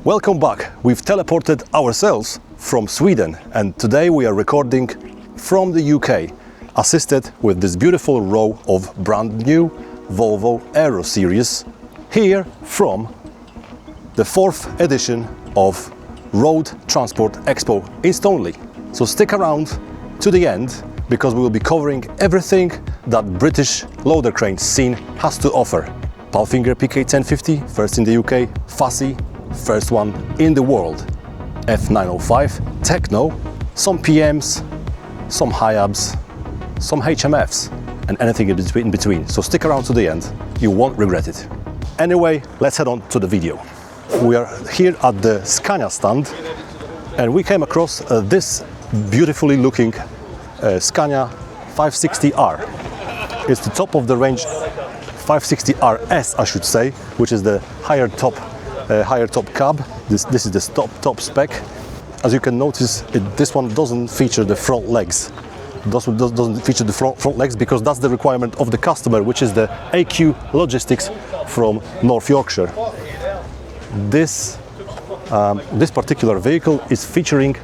Welcome back. We've teleported ourselves from Sweden and today we are recording from the UK, assisted with this beautiful row of brand new Volvo Aero series here from the 4th edition of Road Transport Expo in Stoneleigh. So stick around to the end because we will be covering everything that British loader crane scene has to offer. Palfinger PK1050, first in the UK, Fassi, first one in the world, F905, Techno, some PMs, some Hiabs, some HMFs, and anything in between. So stick around to the end, you won't regret it. Anyway, let's head on to the video. We are here at the Scania stand and we came across this beautifully looking Scania 560R. It's the top of the range 560RS, I should say, which is the higher top cab. This is the top spec. As you can notice, this one doesn't feature the front legs. Doesn't feature the front legs because that's the requirement of the customer, which is the AQ Logistics from North Yorkshire. This particular vehicle is featuring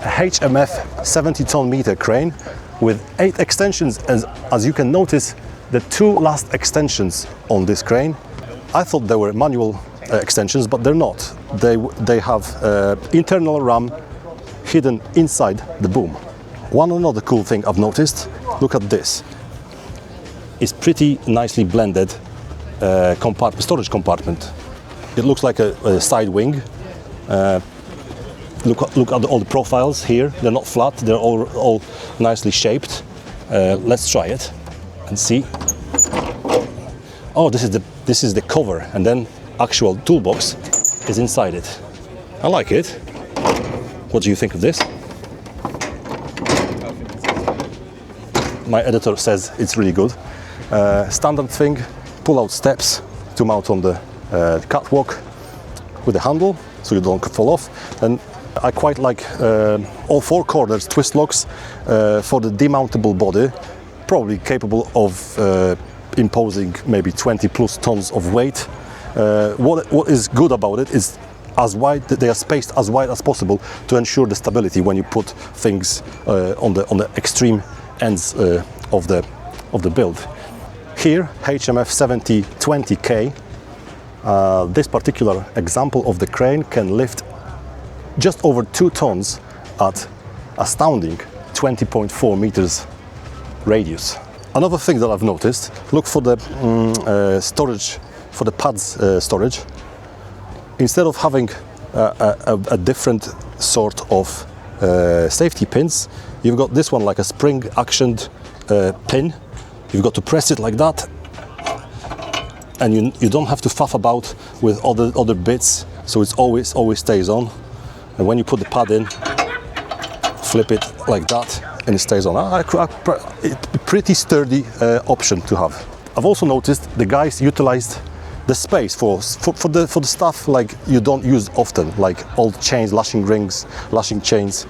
a HMF 70-ton meter crane with 8 extensions, and as you can notice, the 2 last extensions on this crane, I thought they were manual extensions, but they're not. They have internal ram hidden inside the boom. One another cool thing I've noticed, look at this. It's pretty nicely blended storage compartment. It looks like a side wing. Look at all the profiles here. They're not flat. They're all nicely shaped. Let's try it and see. Oh, this is the cover, and then actual toolbox is inside it. I like it. What do you think of this? My editor says it's really good. Standard thing, pull-out steps to mount on the catwalk with a handle so you don't fall off. And I quite like all 4 corners twist locks for the demountable body, probably capable of imposing maybe 20 plus tons of weight. What is good about it is they are spaced as wide as possible to ensure the stability when you put things on the extreme ends of the build. Here, HMF 7020K. This particular example of the crane can lift just over 2 tons at astounding 20.4 meters radius. Another thing that I've noticed, look for the storage, for the pads storage. Instead of having a different sort of safety pins, you've got this one like a spring actioned pin. You've got to press it like that, and you don't have to faff about with other bits, so it's always stays on. And when you put the pad in, flip it like that and it stays on. It's a pretty sturdy option to have. I've also noticed the guys utilized the space for the stuff like you don't use often, like old chains, lashing rings, lashing chains,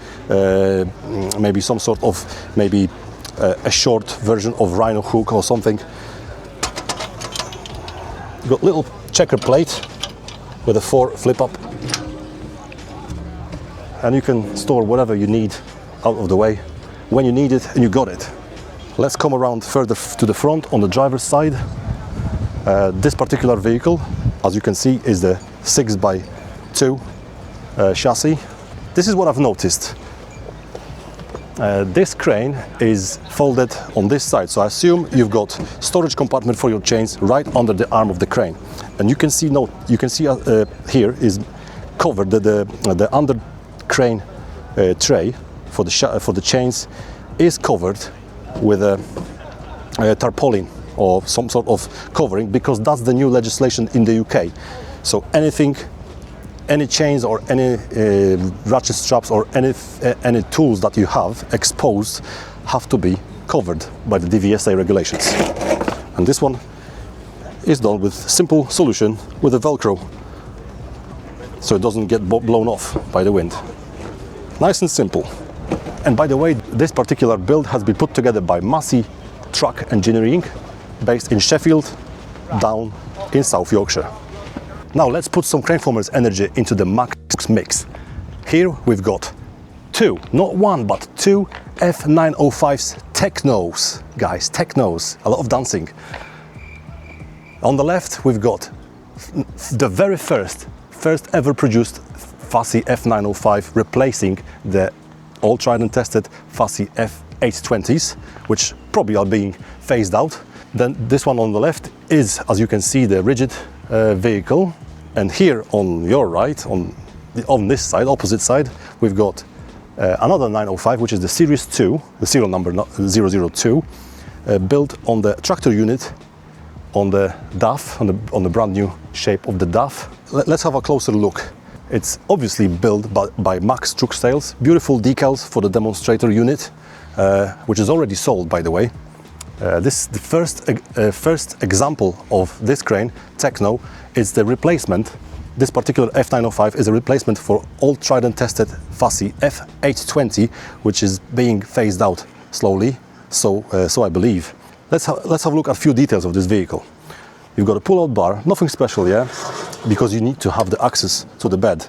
maybe some sort of a short version of rhino hook or something. You've got little checker plate with a 4 flip up, and you can store whatever you need out of the way when you need it, and you got it. Let's come around further to the front on the driver's side. This particular vehicle, as you can see, is the 6x2 chassis. This is what I've noticed. This crane is folded on this side, so I assume you've got storage compartment for your chains right under the arm of the crane. And you can see here is covered the under crane tray for the chains is covered with a tarpaulin or some sort of covering, because that's the new legislation in the UK. So any chains or any ratchet straps or any tools that you have exposed have to be covered by the DVSA regulations. And this one is done with simple solution with a Velcro, so it doesn't get blown off by the wind. Nice and simple. And by the way, this particular build has been put together by Massey Truck Engineering, based in Sheffield, down in South Yorkshire. Now let's put some Craneformers energy into the max mix. Here we've got two, not one, but two F905s Technos, guys, Technos, a lot of dancing. On the left we've got the very first ever produced Fassi F905, replacing the all tried and tested Fassi F820s, which probably are being phased out. Then this one on the left is, as you can see, the rigid vehicle, and here on your right, on this side, opposite side, we've got another 905, which is the Series 2, the serial number 002, built on the tractor unit, on the DAF, on the brand new shape of the DAF. Let's have a closer look. It's obviously built by Max Truck Sales. Beautiful decals for the demonstrator unit, which is already sold, by the way. This the first example of this crane, Techno, is the replacement. This particular F905 is a replacement for all tried and tested Fassi F820, which is being phased out slowly. So I believe. Let's have a look at a few details of this vehicle. You've got a pull-out bar, nothing special, yeah, because you need to have the access to the bed.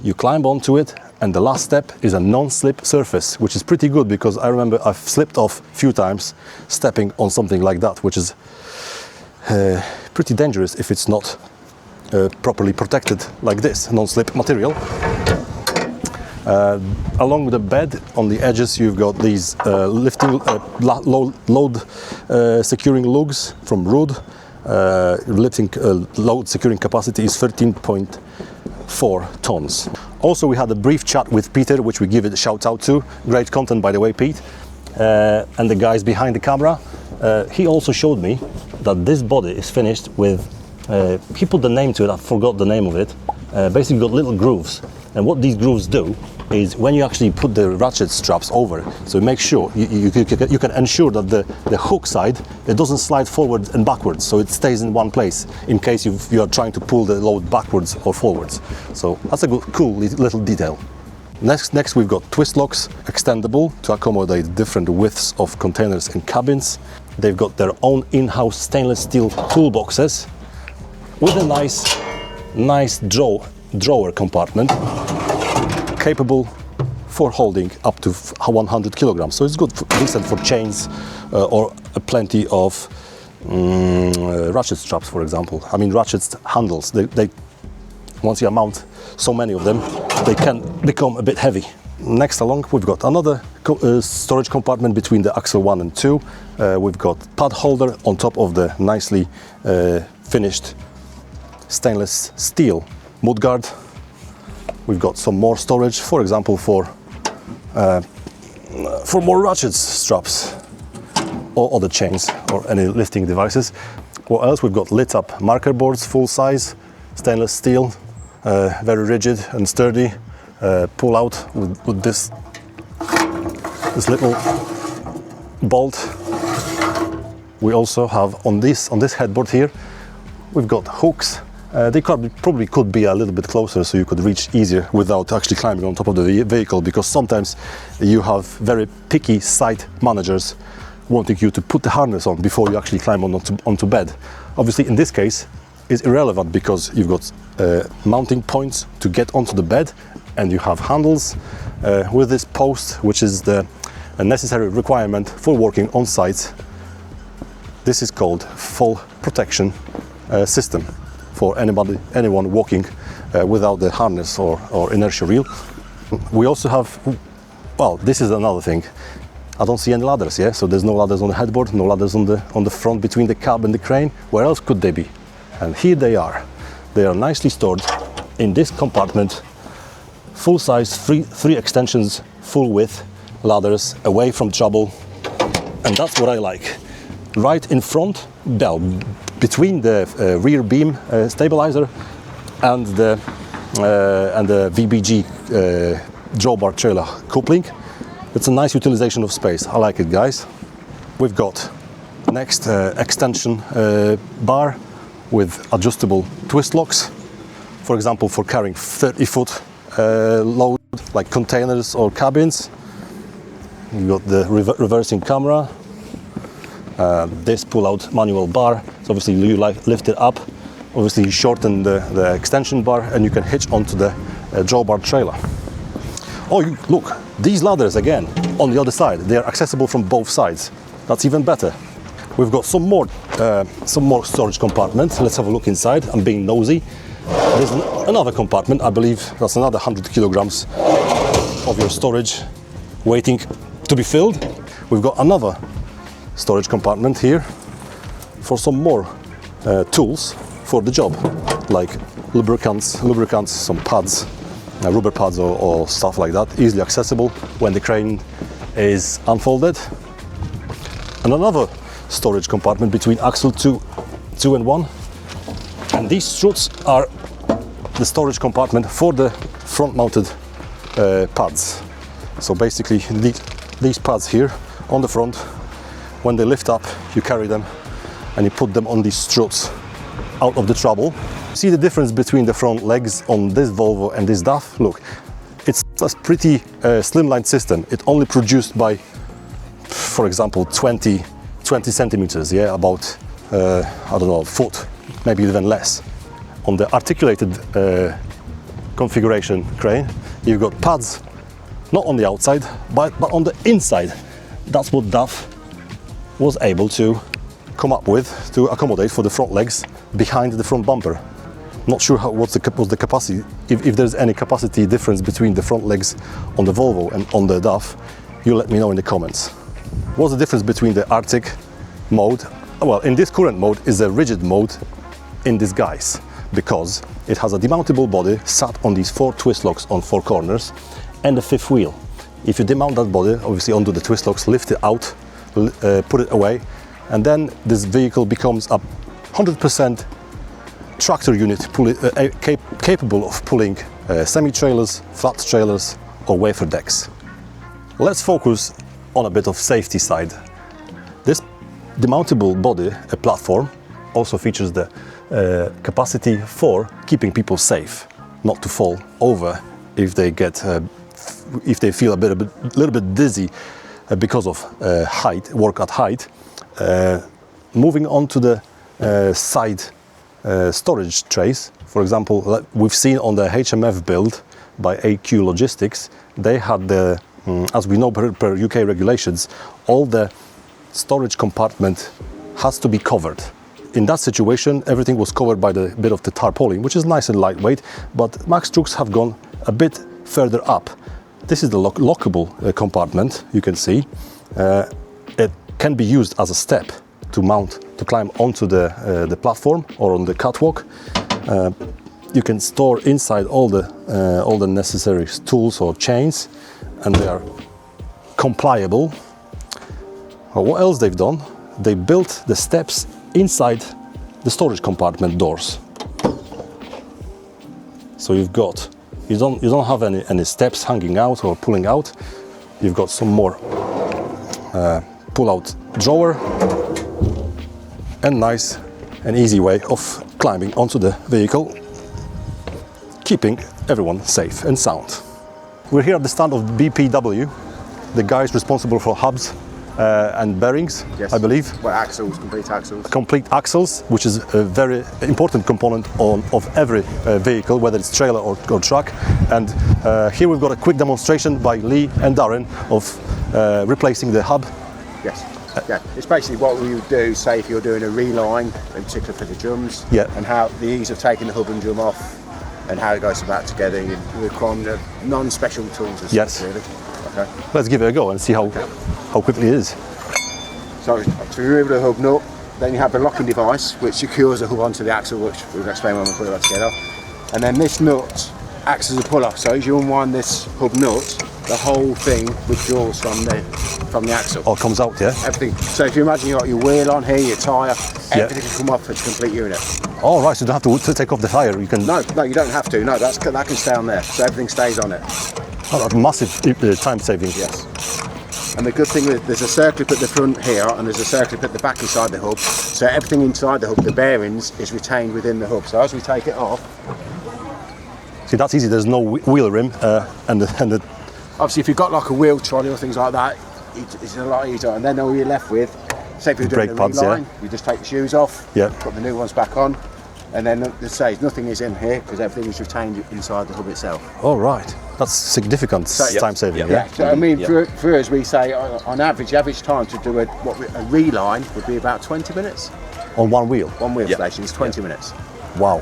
You climb onto it, and the last step is a non-slip surface, which is pretty good because I remember I've slipped off a few times stepping on something like that, which is pretty dangerous if it's not properly protected like this, non-slip material. Along with the bed, on the edges, you've got these lifting load securing lugs from Rudd. Lifting load securing capacity is 13.4 tons. Also, we had a brief chat with Peter, which we give it a shout out to. Great content, by the way, Pete. And the guys behind the camera. He also showed me that this body is finished with, he put the name to it, I forgot the name of it. Basically got little grooves. And what these grooves do is when you actually put the ratchet straps over, so make sure you can ensure that the hook side, it doesn't slide forward and backwards, so it stays in one place in case you are trying to pull the load backwards or forwards. So that's a good, cool little detail. Next we've got twist locks, extendable to accommodate different widths of containers and cabins. They've got their own in-house stainless steel toolboxes with a nice drawer compartment, capable for holding up to 100 kilograms. So it's good, decent for chains or plenty of ratchet straps, for example. I mean, ratchet handles. They once you mount so many of them, they can become a bit heavy. Next along, we've got another storage compartment between the axle 1 and 2. We've got pad holder on top of the nicely finished stainless steel mudguard. We've got some more storage, for example, for more ratchet straps or other chains or any lifting devices. What else? We've got lit up marker boards, full size, stainless steel, very rigid and sturdy. Pull out with this little bolt. We also have on this headboard here, we've got hooks. They probably could be a little bit closer so you could reach easier without actually climbing on top of the vehicle, because sometimes you have very picky site managers wanting you to put the harness on before you actually climb onto bed. Obviously in this case it's irrelevant because you've got mounting points to get onto the bed, and you have handles with this post, which is the necessary requirement for working on site. This is called fall protection system for anyone walking without the harness or inertia reel. We also have, well, this is another thing. I don't see any ladders, yeah? So there's no ladders on the headboard, no ladders on the front between the cab and the crane. Where else could they be? And here they are. They are nicely stored in this compartment. Full size, three extensions, full width ladders, away from trouble. And that's what I like. Right in front, between the rear beam stabilizer and the VBG drawbar trailer coupling. It's a nice utilization of space. I like it, guys. We've got next extension bar with adjustable twist locks, for example, for carrying 30-foot load like containers or cabins. We've got the reversing camera. This pull-out manual bar, so obviously you lift it up Obviously you shorten the extension bar and you can hitch onto the drawbar trailer. Oh, look, these ladders again on the other side, they are accessible from both sides. That's even better. We've got some more storage compartments. Let's have a look inside. I'm being nosy. There's another compartment, I believe that's another 100 kilograms of your storage waiting to be filled. We've got another storage compartment here for some more tools for the job, like lubricants, some pads, rubber pads or stuff like that, easily accessible when the crane is unfolded. And another storage compartment between axle 2 and 1. And these struts are the storage compartment for the front-mounted pads. So basically these pads here on the front, when they lift up, you carry them and you put them on these struts out of the trouble. See the difference between the front legs on this Volvo and this DAF? Look, it's a pretty slimline system. It only produced by, for example, 20 centimeters, yeah, about, I don't know, a foot, maybe even less. On the articulated configuration crane, you've got pads, not on the outside, but on the inside. That's what DAF was able to come up with to accommodate for the front legs behind the front bumper. Not sure what's the capacity, if there's any capacity difference between the front legs on the Volvo and on the DAF, you let me know in the comments. What's the difference between the Arctic mode? Well, in this current mode is a rigid mode in disguise, because it has a demountable body sat on these 4 twist locks on 4 corners and a 5th wheel. If you demount that body, obviously undo the twist locks, lift it out, put it away, and then this vehicle becomes a 100% tractor unit capable of pulling semi-trailers, flat trailers or wafer decks. Let's focus on a bit of safety side. This demountable body, a platform, also features the capacity for keeping people safe, not to fall over if they feel a little bit dizzy because of work at height. Moving on to the side storage trays, for example, we've seen on the HMF build by AQ Logistics, they had the, as we know per UK regulations, all the storage compartment has to be covered. In that situation, everything was covered by the bit of the tarpaulin, which is nice and lightweight, but Max trucks have gone a bit further up. This is the lockable compartment, you can see. It can be used as a step to climb onto the platform or on the catwalk. You can store inside all the necessary tools or chains, and they are compliable. Well, what else they've done? They built the steps inside the storage compartment doors. So you don't have any steps hanging out or pulling out. You've got some more pull-out drawer, and nice and easy way of climbing onto the vehicle, keeping everyone safe and sound. We're here at the stand of BPW, the guys responsible for hubs and bearings, yes. I believe. Well, axles, complete axles. Complete axles, which is a very important component of every vehicle, whether it's trailer or truck. And here we've got a quick demonstration by Lee and Darren of replacing the hub. Yes. Yeah, it's basically what we would do, say if you're doing a reline, in particular for the drums, yeah. And how the ease of taking the hub and drum off, and how it goes about together. You require non-special tools as yes. Such, really. Okay. Let's give it a go and see how quickly it is. So to remove the hub nut, then you have the locking device which secures the hub onto the axle, which we'll explain when we put it all together. And then this nut acts as a puller. So as you unwind this hub nut, the whole thing withdraws from the axle. Oh, it comes out, yeah? Everything. So if you imagine you've got your wheel on here, your tyre, everything can come off as a complete unit. Oh, right, so you don't have to take off the tyre, you can... No, you don't have to. No, that can stay on there. So everything stays on it. Oh, that's massive time saving. Yes. And the good thing is there's a circlip at the front here and there's a circlip at the back inside the hub. So everything inside the hub, the bearings, is retained within the hub. So as we take it off... See, that's easy. There's no wheel rim and the... Obviously, if you've got like a wheel trolley or things like that, it's a lot easier. And then all you're left with, say if you're doing a reline, you just take the shoes off, put the new ones back on, And then the stage, nothing is in here because everything is retained inside the hub itself. All right, that's significant time saving. Yeah. So I mean, for us, we say on average, the average time to do a reline would be about 20 minutes. On one wheel? One wheel station is 20 minutes. Wow.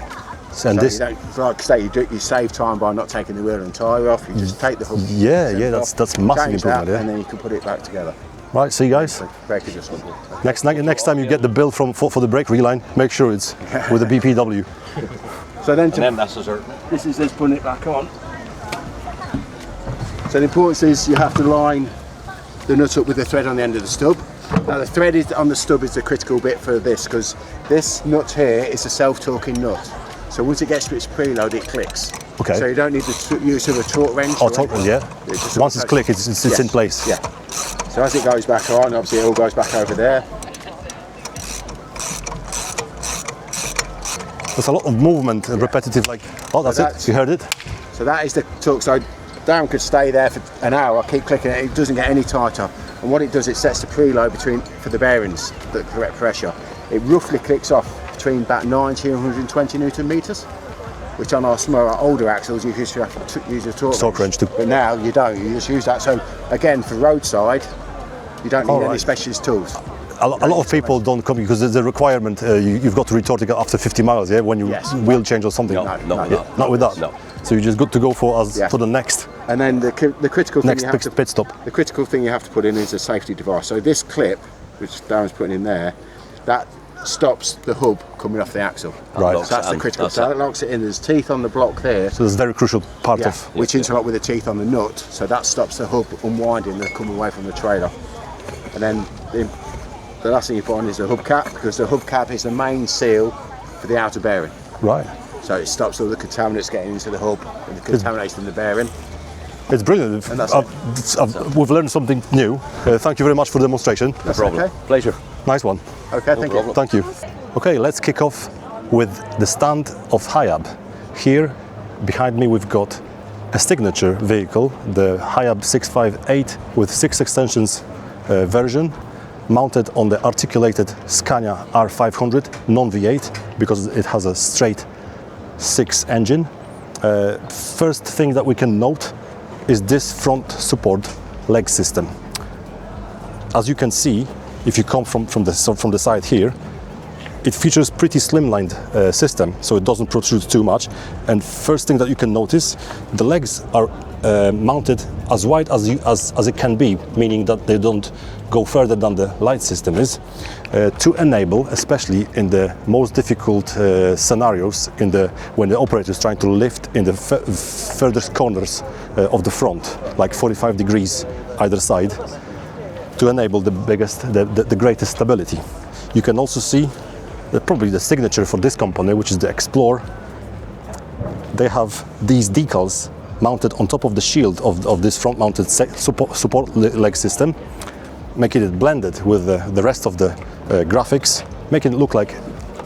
And this, like I say, you save time by not taking the wheel and tyre off. You just take the hub. That's massive improvement. And then you can put it back together. Right, see you guys. Brake adjustment. Next time you get the bill for the brake reline, make sure it's with the BPW. So then, that's a this is just putting it back on. So the importance is you have to line the nut up with the thread on the end of the stub. Now the thread on the stub is the critical bit for this, because this nut here is a self-torquing nut. So once it gets to its preload, it clicks. Okay. So you don't need the use of a torque wrench. Oh, torque wrench, Once it's clicked, it's in place. Yeah. So as it goes back on, obviously it all goes back over there. There's a lot of movement, repetitive, like, oh, that's it, you heard it? So that is the torque. So Darren could stay there for an hour, keep clicking it, it doesn't get any tighter. And what it does, it sets the preload for the bearings, the correct pressure. It roughly clicks off between about 90 and 120 Newton meters, which on our smaller, older axles, you used to have to use a torque wrench. But now you don't, you just use that. So again, for roadside, you don't need any specialist tools. A lot of people don't come because there's a requirement, you've got to retort it after 50 miles, when you wheel change or something. Not with that. No. So you're just good to go for the next. And then the critical thing pit stop. The critical thing you have to put in is a safety device. So this clip, which Darren's putting in there, that stops the hub coming off the axle. Right. So that's the critical. So that locks it in. There's teeth on the block there. So there's a very crucial part of which interlock with the teeth on the nut. So that stops the hub unwinding and coming away from the trailer. And then the last thing you put on is the hub cap, because the hub cap is the main seal for the outer bearing. Right. So it stops all the contaminants getting into the hub and the contamination in the bearing. It's brilliant. And we've learned something new. Thank you very much for the demonstration. No problem. Okay. Pleasure. Nice one. Okay, thank you. Thank you. Okay, let's kick off with the stand of Hiab. Here, behind me, we've got a signature vehicle, the Hiab 658 with 6 extensions version, mounted on the articulated Scania R500 non-V8 because it has a straight 6 engine. First thing that we can note is this front support leg system. As you can see, if you come from the side here, it features pretty slimlined system, so it doesn't protrude too much. And first thing that you can notice, the legs are mounted as wide as it can be, meaning that they don't go further than the light system is, to enable, especially in the most difficult scenarios, when the operator is trying to lift in the furthest corners of the front, like 45 degrees either side, to enable the greatest stability. You can also see probably the signature for this company, which is the Explorer. They have these decals mounted on top of the shield of this front-mounted support leg system, making it blended with the rest of the graphics, making it look like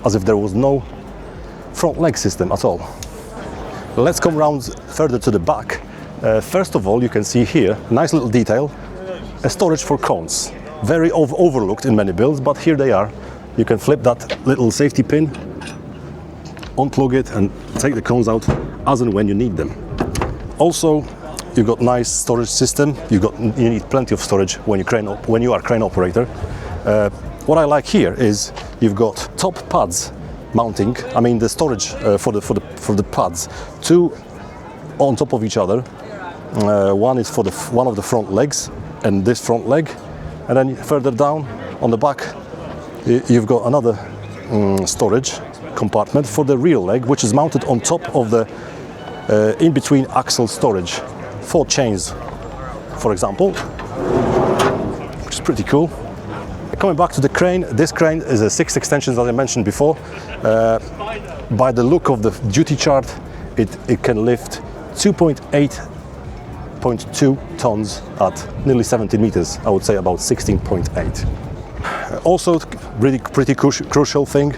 as if there was no front leg system at all. Let's come around further to the back. First of all, you can see here, nice little detail, a storage for cones. Very overlooked in many builds, but here they are. You can flip that little safety pin, unplug it and take the cones out as and when you need them. Also, you've got nice storage system. You need plenty of storage when you are crane operator. What I like here is you've got top pads mounting. I mean the storage for the pads, 2 on top of each other. One is for one of the front legs and this front leg, and then further down on the back you've got another storage compartment for the rear leg, which is mounted on top of the in-between axle storage. 4 chains, for example, which is pretty cool. Coming back to the crane, this crane is a 6 extensions, as I mentioned before. By the look of the duty chart, it can lift 2.2 tons at nearly 17 meters. I would say about 16.8. Also, really pretty crucial thing,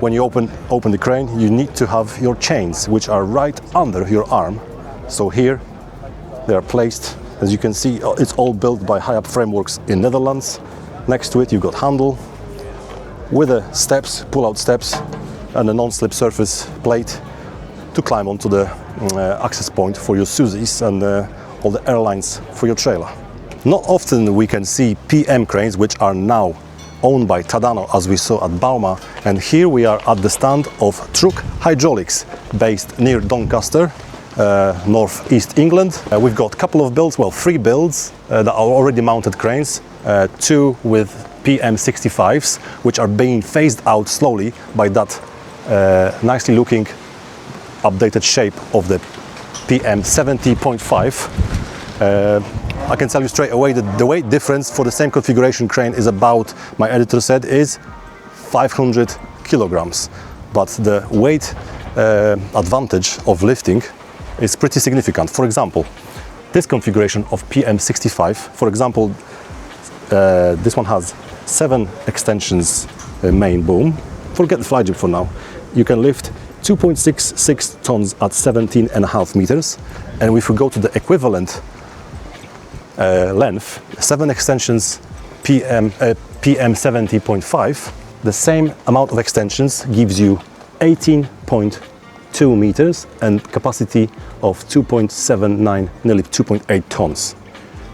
when you open the crane, you need to have your chains, which are right under your arm. So here they are placed. As you can see, it's all built by Hiab Frameworks in Netherlands. Next to it, you've got handle with the steps, pull-out steps, and a non-slip surface plate to climb onto the access point for your SUSIs and all the airlines for your trailer. Not often we can see PM cranes which are now owned by Tadano, as we saw at Bauma, and here we are at the stand of Truk Hydraulics based near Doncaster, northeast England. We've got a couple of builds, well, 3 builds that are already mounted cranes, 2 with PM65s which are being phased out slowly by that nicely looking updated shape of the PM70.5. I can tell you straight away that the weight difference for the same configuration crane is about, my editor said, is 500 kilograms. But the weight advantage of lifting is pretty significant. For example, this configuration of PM65, for example, this one has 7 extensions main boom. Forget the fly jib for now. You can lift 2.66 tons at 17.5 meters. And if we go to the equivalent length, 7 extensions PM70.5, the same amount of extensions gives you 18.2 meters and capacity of 2.79, nearly 2.8 tons.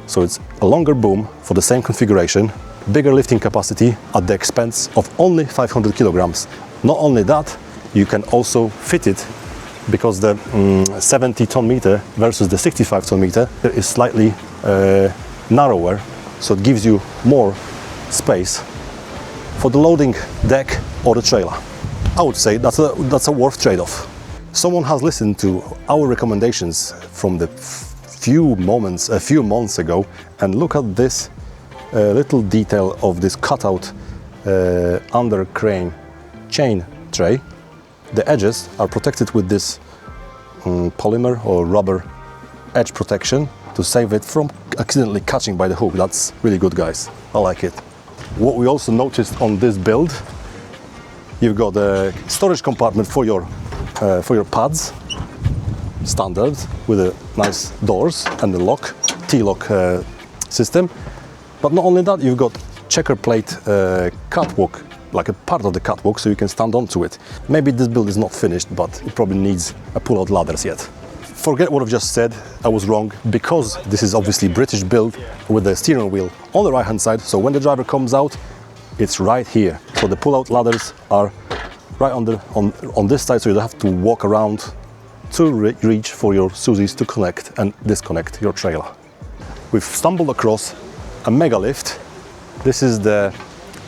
So it's a longer boom for the same configuration, bigger lifting capacity at the expense of only 500 kilograms. Not only that, you can also fit it, because the 70 ton meter versus the 65 ton meter is slightly narrower, so it gives you more space for the loading deck or the trailer. I would say that's a worth trade-off. Someone has listened to our recommendations from the few months ago, and look at this little detail of this cutout under crane chain tray. The edges are protected with this polymer or rubber edge protection to save it from accidentally catching by the hook. That's really good, guys. I like it. What we also noticed on this build, you've got a storage compartment for your pads, standard, with the nice doors and the lock, T-lock system. But not only that, you've got checker plate catwalk, like a part of the catwalk, so you can stand onto it. Maybe this build is not finished, but it probably needs a pull-out ladders yet. Forget what I've just said, I was wrong, because this is obviously British build with the steering wheel on the right hand side, so when the driver comes out, it's right here. So the pull-out ladders are right on this side, so you don't have to walk around to reach for your SUSIs to connect and disconnect your trailer. We've stumbled across a mega lift. This is the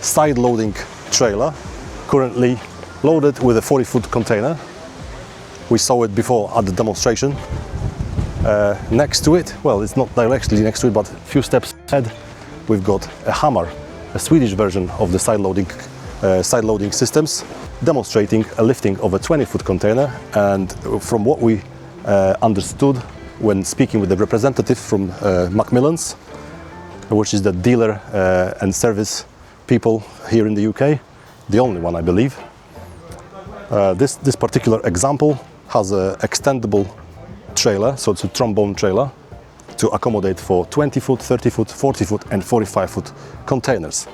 side loading trailer, currently loaded with a 40-foot container. We saw it before at the demonstration. Next to it, well, it's not directly next to it, but a few steps ahead, we've got a Hammar, a Swedish version of the side loading systems, demonstrating a lifting of a 20-foot container. And from what we understood when speaking with the representative from Macmillan's, which is the dealer and service people here in the UK, the only one, I believe. This particular example has an extendable trailer, so it's a trombone trailer to accommodate for 20-foot, 30-foot, 40-foot and 45-foot containers.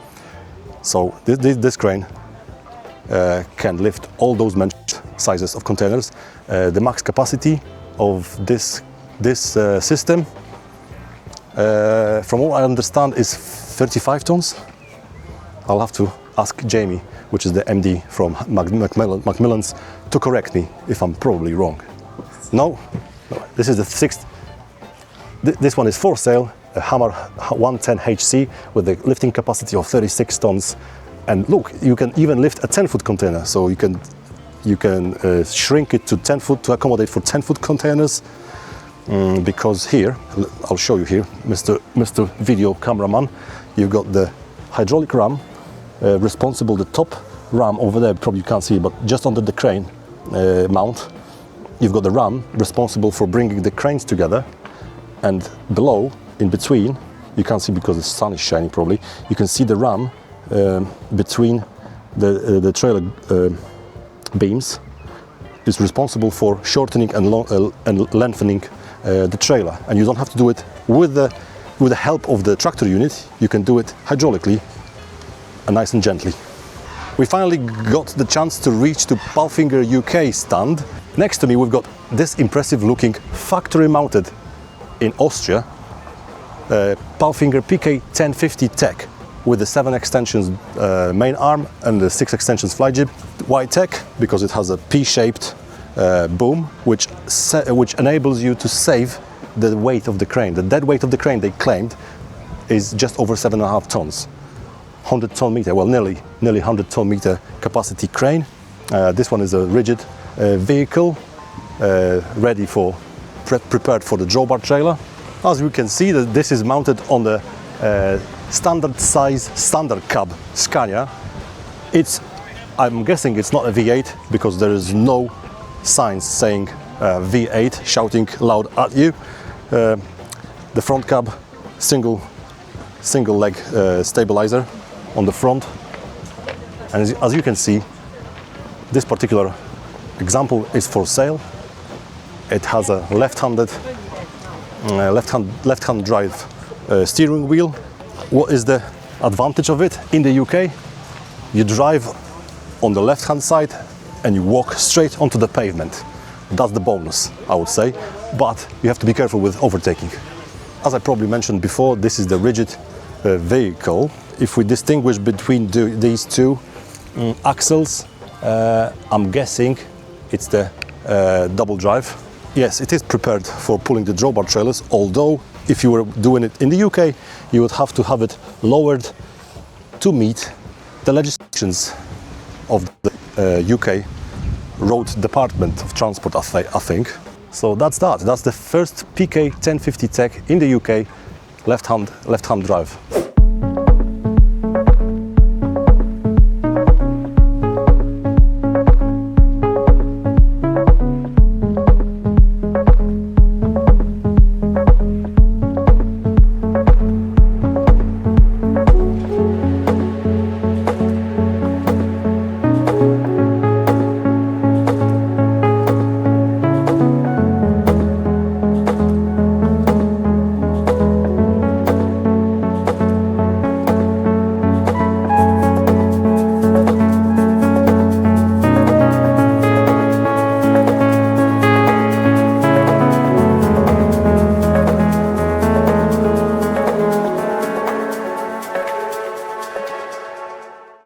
So this crane can lift all those mentioned sizes of containers. The max capacity of this system, from what I understand, is 35 tons. I'll have to ask Jamie, which is the MD from Macmillan's, to correct me if I'm probably wrong. No, this is the 6th. This one is for sale, a Hammar 110HC with a lifting capacity of 36 tons. And look, you can even lift a 10-foot container, so you can shrink it to 10 foot to accommodate for 10-foot containers. Because here, I'll show you here, Mr. Video Cameraman, you've got the hydraulic ram, responsible, the top ram over there, probably you can't see, but just under the crane mount, you've got the ram responsible for bringing the cranes together, and below, in between, you can't see because the sun is shining probably, you can see the ram between the trailer beams is responsible for shortening and lengthening the trailer, and you don't have to do it with the help of the tractor unit. You can do it hydraulically and nice and gently. We finally got the chance to reach to Palfinger UK stand. Next to me we've got this impressive looking factory mounted in Austria Palfinger PK1050 Tech with the 7 extensions main arm and the 6 extensions fly jib. Why Tech? Because it has a P-shaped boom which enables you to save the weight of the crane. The dead weight of the crane, they claimed, is just over 7.5 tons. 100 ton meter, well nearly 100 ton meter capacity crane. This one is a rigid vehicle ready for prepared for the drawbar trailer. As you can see, that this is mounted on the standard size standard cab Scania. I'm guessing it's not a V8 because there is no signs saying V8 shouting loud at you. The front cab, single leg stabilizer on the front, and as you can see, this particular example is for sale. It has a left-hand drive steering wheel. What is the advantage of it? In the UK, you drive on the left-hand side and you walk straight onto the pavement. That's the bonus, I would say, but you have to be careful with overtaking. As I probably mentioned before, this is the rigid vehicle. If we distinguish between these two axles, I'm guessing it's the double drive. Yes, it is prepared for pulling the drawbar trailers, although if you were doing it in the UK, you would have to have it lowered to meet the legislations of the UK Road Department of Transport, I think. So that's that. That's the first PK1050 Tech in the UK, left-hand drive.